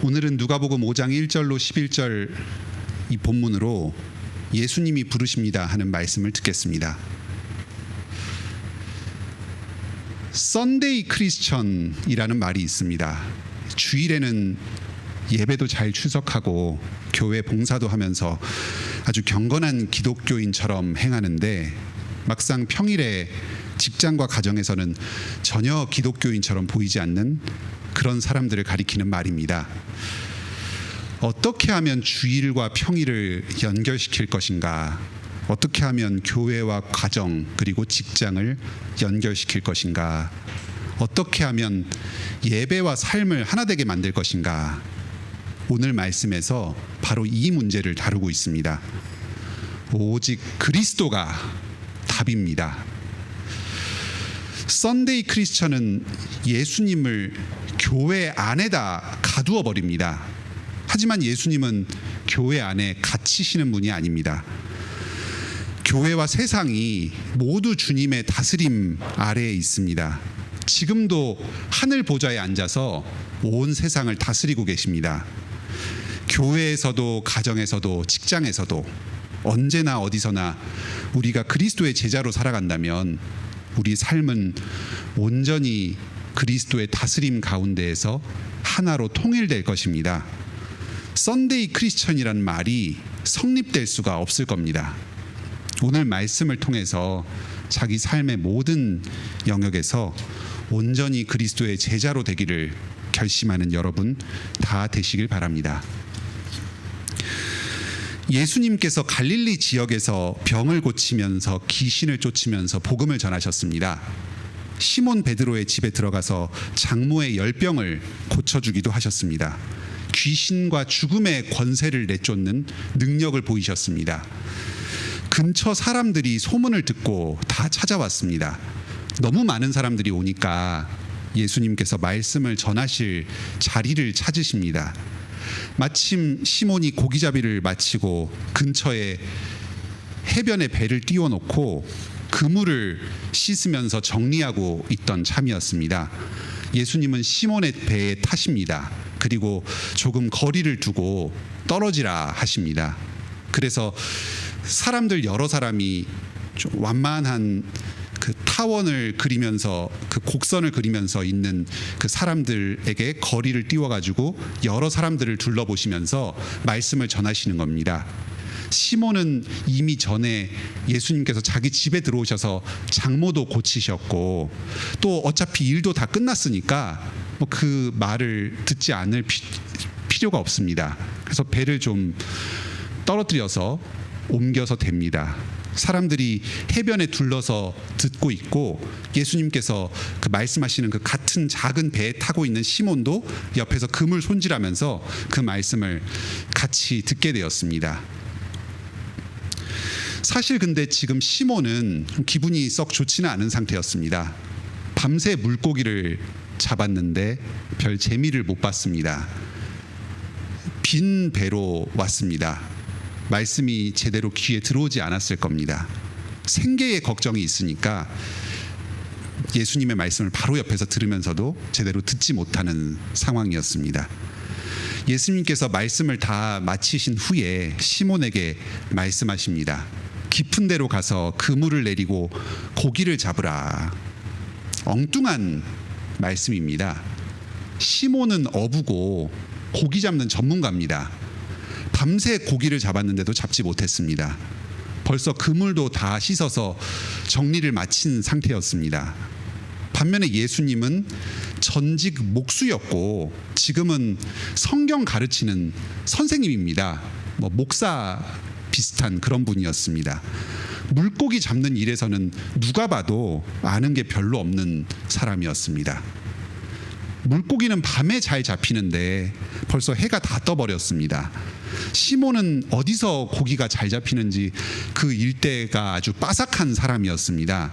오늘은 누가복음 5장 1절로 11절 이 본문으로 예수님이 부르십니다 하는 말씀을 듣겠습니다. 썬데이 크리스천이라는 말이 있습니다. 주일에는 예배도 잘 출석하고 교회 봉사도 하면서 아주 경건한 기독교인처럼 행하는데 막상 평일에 직장과 가정에서는 전혀 기독교인처럼 보이지 않는 그런 사람들을 가리키는 말입니다. 어떻게 하면 주일과 평일을 연결시킬 것인가? 어떻게 하면 교회와 가정 그리고 직장을 연결시킬 것인가? 어떻게 하면 예배와 삶을 하나 되게 만들 것인가? 오늘 말씀에서 바로 이 문제를 다루고 있습니다. 오직 그리스도가 답입니다. 썬데이 크리스천은 예수님을 교회 안에다 가두어 버립니다. 하지만 예수님은 교회 안에 갇히시는 분이 아닙니다. 교회와 세상이 모두 주님의 다스림 아래에 있습니다. 지금도 하늘 보좌에 앉아서 온 세상을 다스리고 계십니다. 교회에서도 가정에서도 직장에서도 언제나 어디서나 우리가 그리스도의 제자로 살아간다면 우리 삶은 온전히 그리스도의 다스림 가운데에서 하나로 통일될 것입니다. 썬데이 크리스천이라는 말이 성립될 수가 없을 겁니다. 오늘 말씀을 통해서 자기 삶의 모든 영역에서 온전히 그리스도의 제자로 되기를 결심하는 여러분 다 되시길 바랍니다. 예수님께서 갈릴리 지역에서 병을 고치면서 귀신을 쫓으면서 복음을 전하셨습니다. 시몬 베드로의 집에 들어가서 장모의 열병을 고쳐주기도 하셨습니다. 귀신과 죽음의 권세를 내쫓는 능력을 보이셨습니다. 근처 사람들이 소문을 듣고 다 찾아왔습니다. 너무 많은 사람들이 오니까 예수님께서 말씀을 전하실 자리를 찾으십니다. 마침 시몬이 고기잡이를 마치고 근처에 해변에 배를 띄워놓고 그물을 씻으면서 정리하고 있던 참이었습니다. 예수님은 시몬의 배에 타십니다. 그리고 조금 거리를 두고 떨어지라 하십니다. 그래서 사람들 여러 사람이 좀 완만한 그 타원을 그리면서 그 곡선을 그리면서 있는 그 사람들에게 거리를 띄워가지고 여러 사람들을 둘러보시면서 말씀을 전하시는 겁니다. 시몬은 이미 전에 예수님께서 자기 집에 들어오셔서 장모도 고치셨고 또 어차피 일도 다 끝났으니까 뭐 그 말을 듣지 않을 필요가 없습니다. 그래서 배를 좀 떨어뜨려서 옮겨서 댑니다. 사람들이 해변에 둘러서 듣고 있고 예수님께서 그 말씀하시는 그 같은 작은 배에 타고 있는 시몬도 옆에서 금을 손질하면서 그 말씀을 같이 듣게 되었습니다. 사실 근데 지금 시몬은 기분이 썩 좋지는 않은 상태였습니다. 밤새 물고기를 잡았는데 별 재미를 못 봤습니다. 빈 배로 왔습니다. 말씀이 제대로 귀에 들어오지 않았을 겁니다. 생계의 걱정이 있으니까 예수님의 말씀을 바로 옆에서 들으면서도 제대로 듣지 못하는 상황이었습니다. 예수님께서 말씀을 다 마치신 후에 시몬에게 말씀하십니다. 깊은 데로 가서 그물을 내리고 고기를 잡으라. 엉뚱한 말씀입니다. 시몬은 어부고 고기 잡는 전문가입니다. 밤새 고기를 잡았는데도 잡지 못했습니다. 벌써 그물도 다 씻어서 정리를 마친 상태였습니다. 반면에 예수님은 전직 목수였고 지금은 성경 가르치는 선생님입니다. 뭐 목사 비슷한 그런 분이었습니다. 물고기 잡는 일에서는 누가 봐도 아는 게 별로 없는 사람이었습니다. 물고기는 밤에 잘 잡히는데 벌써 해가 다 떠버렸습니다. 시몬은 어디서 고기가 잘 잡히는지 그 일대가 아주 빠삭한 사람이었습니다.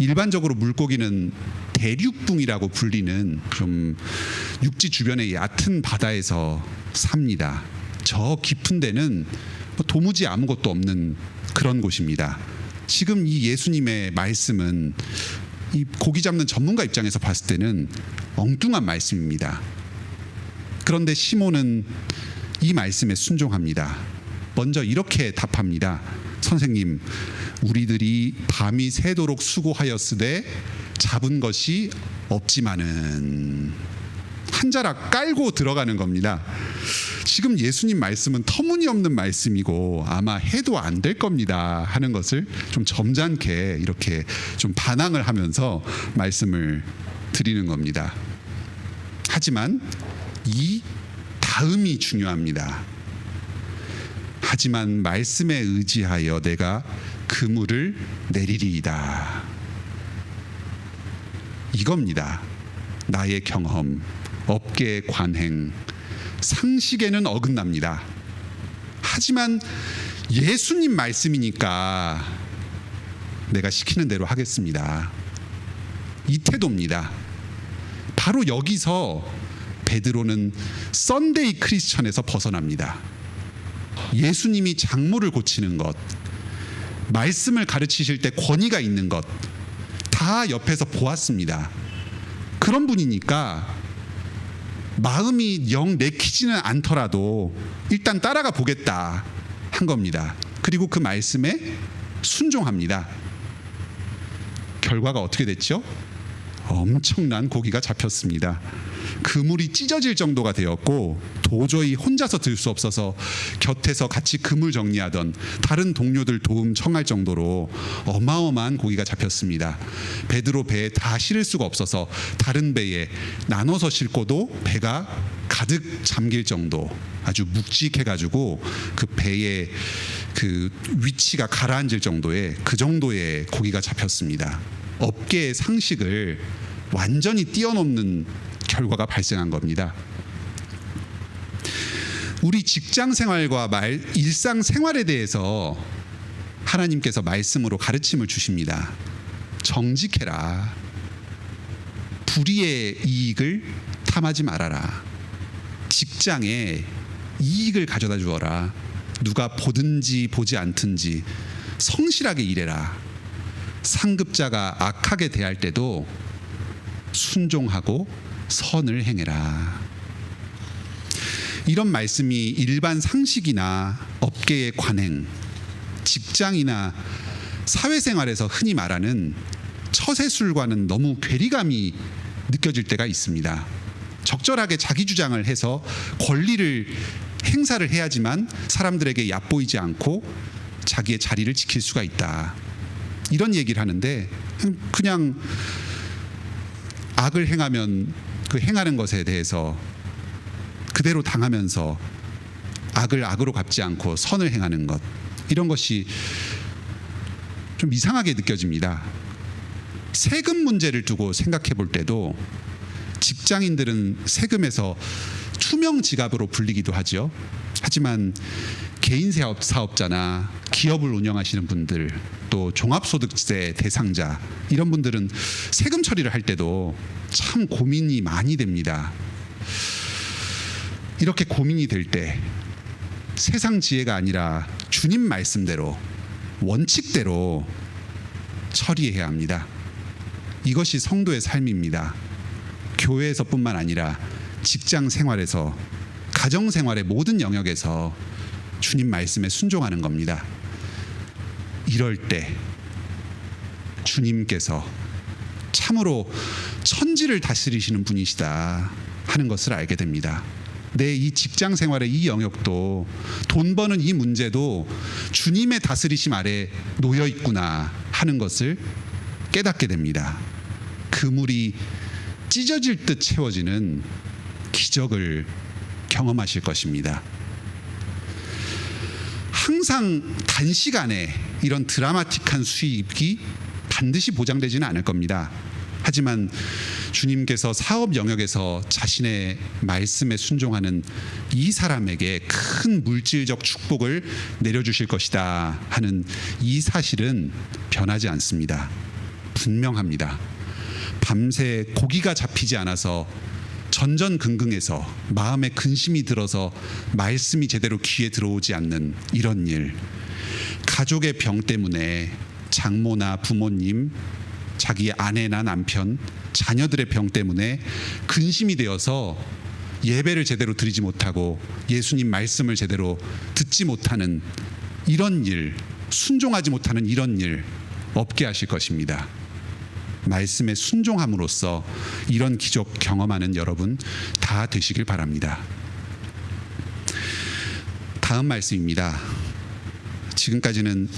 일반적으로 물고기는 대륙붕이라고 불리는 좀 육지 주변의 얕은 바다에서 삽니다. 저 깊은 데는 도무지 아무것도 없는 그런 곳입니다. 지금 이 예수님의 말씀은 이 고기 잡는 전문가 입장에서 봤을 때는 엉뚱한 말씀입니다. 그런데 시몬은 이 말씀에 순종합니다. 먼저 이렇게 답합니다. 선생님, 우리들이 밤이 새도록 수고하였으되 잡은 것이 없지만은, 한 자락 깔고 들어가는 겁니다. 지금 예수님 말씀은 터무니없는 말씀이고 아마 해도 안 될 겁니다 하는 것을 좀 점잖게 이렇게 좀 반항을 하면서 말씀을 드리는 겁니다. 하지만 이 다음이 중요합니다. 하지만 말씀에 의지하여 내가 그물을 내리리이다. 이겁니다. 나의 경험, 업계의 관행, 상식에는 어긋납니다. 하지만 예수님 말씀이니까 내가 시키는 대로 하겠습니다. 이 태도입니다. 바로 여기서 베드로는 썬데이 크리스천에서 벗어납니다. 예수님이 장모를 고치는 것, 말씀을 가르치실 때 권위가 있는 것 다 옆에서 보았습니다. 그런 분이니까 마음이 영 내키지는 않더라도 일단 따라가 보겠다 한 겁니다. 그리고 그 말씀에 순종합니다. 결과가 어떻게 됐죠? 엄청난 고기가 잡혔습니다. 그물이 찢어질 정도가 되었고 도저히 혼자서 들 수 없어서 곁에서 같이 그물 정리하던 다른 동료들 도움 청할 정도로 어마어마한 고기가 잡혔습니다. 베드로 배에 다 실을 수가 없어서 다른 배에 나눠서 싣고도 배가 가득 잠길 정도, 아주 묵직해가지고 그 배의 그 위치가 가라앉을 정도의 그 정도의 고기가 잡혔습니다. 업계의 상식을 완전히 뛰어넘는 결과가 발생한 겁니다. 우리 직장 생활과 일상 생활에 대해서 하나님께서 말씀으로 가르침을 주십니다. 정직해라. 불의의 이익을 탐하지 말아라. 직장에 이익을 가져다 주어라. 누가 보든지 보지 않든지 성실하게 일해라. 상급자가 악하게 대할 때도 순종하고 선을 행해라. 이런 말씀이 일반 상식이나 업계의 관행, 직장이나 사회생활에서 흔히 말하는 처세술과는 너무 괴리감이 느껴질 때가 있습니다. 적절하게 자기 주장을 해서 권리를 행사를 해야지만 사람들에게 얕보이지 않고 자기의 자리를 지킬 수가 있다. 이런 얘기를 하는데 그냥 악을 행하면 그 행하는 것에 대해서 그대로 당하면서 악을 악으로 갚지 않고 선을 행하는 것, 이런 것이 좀 이상하게 느껴집니다. 세금 문제를 두고 생각해 볼 때도 직장인들은 세금에서 투명 지갑으로 불리기도 하죠. 하지만 개인 사업자나 기업을 운영하시는 분들, 또 종합소득세 대상자, 이런 분들은 세금 처리를 할 때도 참 고민이 많이 됩니다. 이렇게 고민이 될 때 세상 지혜가 아니라 주님 말씀대로, 원칙대로 처리해야 합니다. 이것이 성도의 삶입니다. 교회에서뿐만 아니라 직장 생활에서, 가정 생활의 모든 영역에서 주님 말씀에 순종하는 겁니다. 이럴 때 주님께서 참으로 천지를 다스리시는 분이시다 하는 것을 알게 됩니다. 내 이 직장 생활의 이 영역도, 돈 버는 이 문제도 주님의 다스리심 아래 놓여 있구나 하는 것을 깨닫게 됩니다. 그물이 찢어질 듯 채워지는 기적을 경험하실 것입니다. 항상 단시간에 이런 드라마틱한 수입이 반드시 보장되지는 않을 겁니다. 하지만 주님께서 사업 영역에서 자신의 말씀에 순종하는 이 사람에게 큰 물질적 축복을 내려주실 것이다 하는 이 사실은 변하지 않습니다. 분명합니다. 밤새 고기가 잡히지 않아서 전전긍긍해서 마음에 근심이 들어서 말씀이 제대로 귀에 들어오지 않는 이런 일, 가족의 병 때문에 장모나 부모님, 자기의 아내나 남편, 자녀들의 병 때문에 근심이 되어서 예배를 제대로 드리지 못하고 예수님 말씀을 제대로 듣지 못하는 이런 일, 순종하지 못하는 이런 일 없게 하실 것입니다. 말씀에 순종함으로써 이런 기적 경험하는 여러분 다 되시길 바랍니다. 다음 말씀입니다. 지금까지는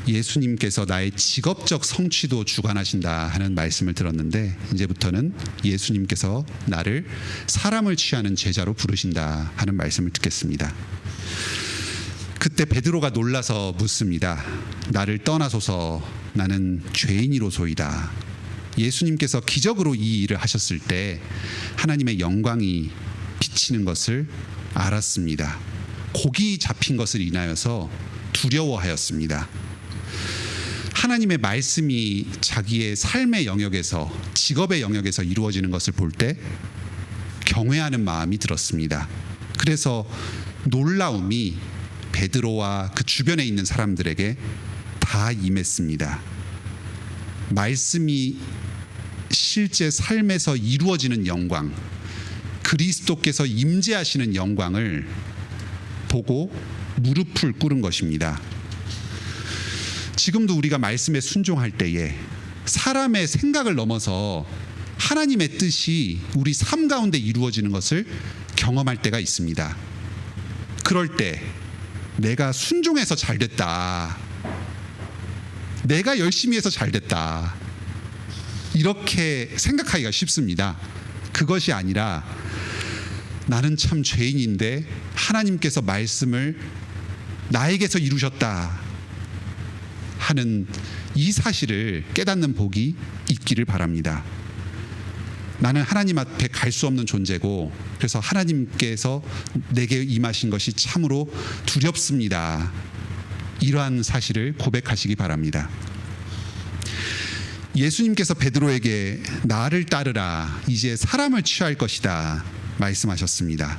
예수님께서 나의 직업적 성취도 주관하신다 하는 말씀을 들었는데, 이제부터는 예수님께서 나를 사람을 취하는 제자로 부르신다 하는 말씀을 듣겠습니다. 그때 베드로가 놀라서 묻습니다. 나를 떠나소서, 나는 죄인이로소이다. 예수님께서 기적으로 이 일을 하셨을 때 하나님의 영광이 비치는 것을 알았습니다. 곡이 잡힌 것을 인하여서 두려워하였습니다. 하나님의 말씀이 자기의 삶의 영역에서, 직업의 영역에서 이루어지는 것을 볼 때 경외하는 마음이 들었습니다. 그래서 놀라움이 베드로와 그 주변에 있는 사람들에게 다 임했습니다. 말씀이 실제 삶에서 이루어지는 영광, 그리스도께서 임재하시는 영광을 보고 무릎을 꿇은 것입니다. 지금도 우리가 말씀에 순종할 때에 사람의 생각을 넘어서 하나님의 뜻이 우리 삶 가운데 이루어지는 것을 경험할 때가 있습니다. 그럴 때 내가 순종해서 잘됐다, 내가 열심히 해서 잘됐다, 이렇게 생각하기가 쉽습니다. 그것이 아니라 나는 참 죄인인데 하나님께서 말씀을 나에게서 이루셨다 하는 이 사실을 깨닫는 복이 있기를 바랍니다. 나는 하나님 앞에 갈 수 없는 존재고, 그래서 하나님께서 내게 임하신 것이 참으로 두렵습니다. 이러한 사실을 고백하시기 바랍니다. 예수님께서 베드로에게 나를 따르라, 이제 사람을 취할 것이다 말씀하셨습니다.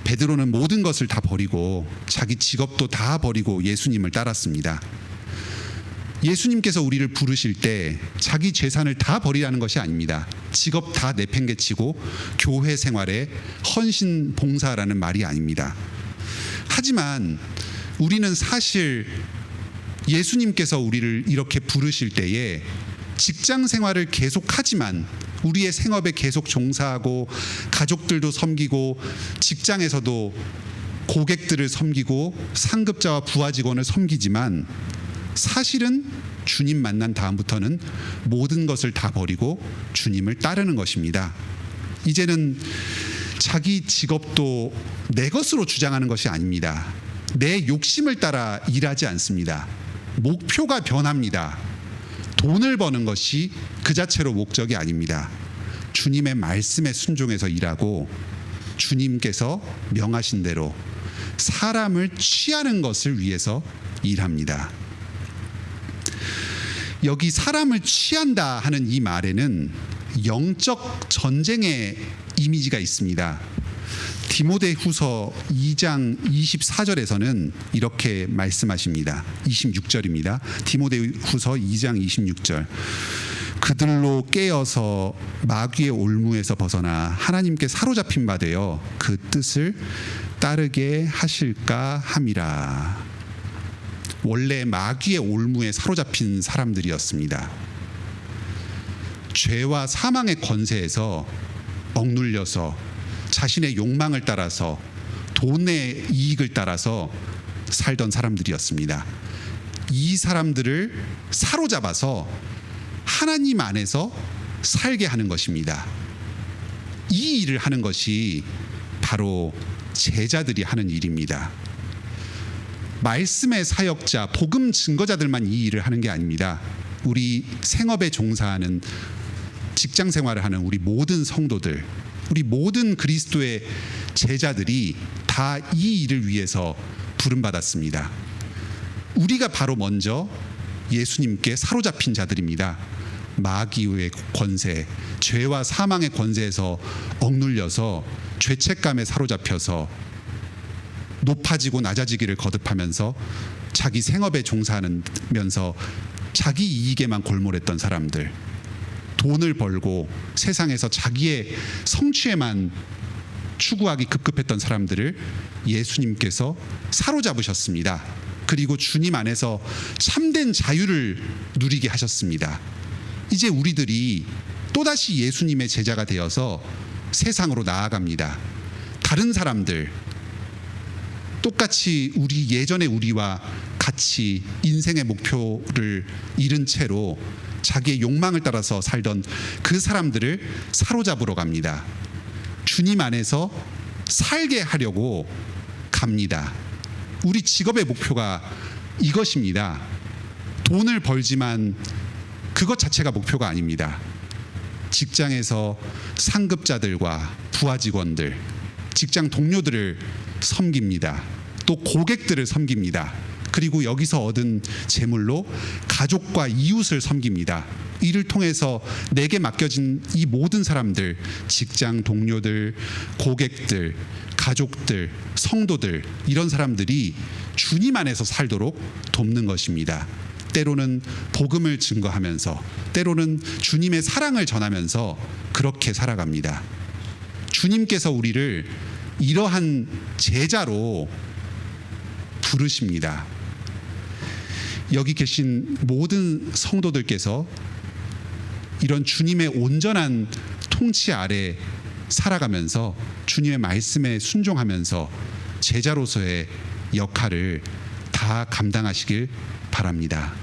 베드로는 모든 것을 다 버리고 자기 직업도 다 버리고 예수님을 따랐습니다. 예수님께서 우리를 부르실 때 자기 재산을 다 버리라는 것이 아닙니다. 직업 다 내팽개치고 교회 생활에 헌신 봉사라는 말이 아닙니다. 하지만 우리는 사실 예수님께서 우리를 이렇게 부르실 때에 직장 생활을 계속하지만 우리의 생업에 계속 종사하고 가족들도 섬기고 직장에서도 고객들을 섬기고 상급자와 부하 직원을 섬기지만, 사실은 주님 만난 다음부터는 모든 것을 다 버리고 주님을 따르는 것입니다. 이제는 자기 직업도 내 것으로 주장하는 것이 아닙니다. 내 욕심을 따라 일하지 않습니다. 목표가 변합니다. 돈을 버는 것이 그 자체로 목적이 아닙니다. 주님의 말씀에 순종해서 일하고 주님께서 명하신 대로 사람을 취하는 것을 위해서 일합니다. 여기 사람을 취한다 하는 이 말에는 영적 전쟁의 이미지가 있습니다. 디모데후서 2장 24절에서는 이렇게 말씀하십니다. 26절입니다. 디모데후서 2장 26절. 그들로 깨어서 마귀의 올무에서 벗어나 하나님께 사로잡힌 바 되어 그 뜻을 따르게 하실까 함이라. 원래 마귀의 올무에 사로잡힌 사람들이었습니다. 죄와 사망의 권세에서 억눌려서 자신의 욕망을 따라서 돈의 이익을 따라서 살던 사람들이었습니다. 이 사람들을 사로잡아서 하나님 안에서 살게 하는 것입니다. 이 일을 하는 것이 바로 제자들이 하는 일입니다. 말씀의 사역자, 복음 증거자들만 이 일을 하는 게 아닙니다. 우리 생업에 종사하는, 직장 생활을 하는 우리 모든 성도들, 우리 모든 그리스도의 제자들이 다 이 일을 위해서 부름받았습니다. 우리가 바로 먼저 예수님께 사로잡힌 자들입니다. 마귀의 권세, 죄와 사망의 권세에서 억눌려서 죄책감에 사로잡혀서 높아지고 낮아지기를 거듭하면서 자기 생업에 종사하면서 자기 이익에만 골몰했던 사람들, 돈을 벌고 세상에서 자기의 성취에만 추구하기 급급했던 사람들을 예수님께서 사로잡으셨습니다. 그리고 주님 안에서 참된 자유를 누리게 하셨습니다. 이제 우리들이 또다시 예수님의 제자가 되어서 세상으로 나아갑니다. 다른 사람들, 똑같이 예전의 우리와 같이 인생의 목표를 잃은 채로 자기의 욕망을 따라서 살던 그 사람들을 사로잡으러 갑니다. 주님 안에서 살게 하려고 갑니다. 우리 직업의 목표가 이것입니다. 돈을 벌지만 그것 자체가 목표가 아닙니다. 직장에서 상급자들과 부하 직원들, 직장 동료들을 섬깁니다. 또 고객들을 섬깁니다. 그리고 여기서 얻은 재물로 가족과 이웃을 섬깁니다. 이를 통해서 내게 맡겨진 이 모든 사람들, 직장 동료들, 고객들, 가족들, 성도들, 이런 사람들이 주님 안에서 살도록 돕는 것입니다. 때로는 복음을 증거하면서, 때로는 주님의 사랑을 전하면서 그렇게 살아갑니다. 주님께서 우리를 이러한 제자로 부르십니다. 여기 계신 모든 성도들께서 이런 주님의 온전한 통치 아래 살아가면서 주님의 말씀에 순종하면서 제자로서의 역할을 다 감당하시길 바랍니다.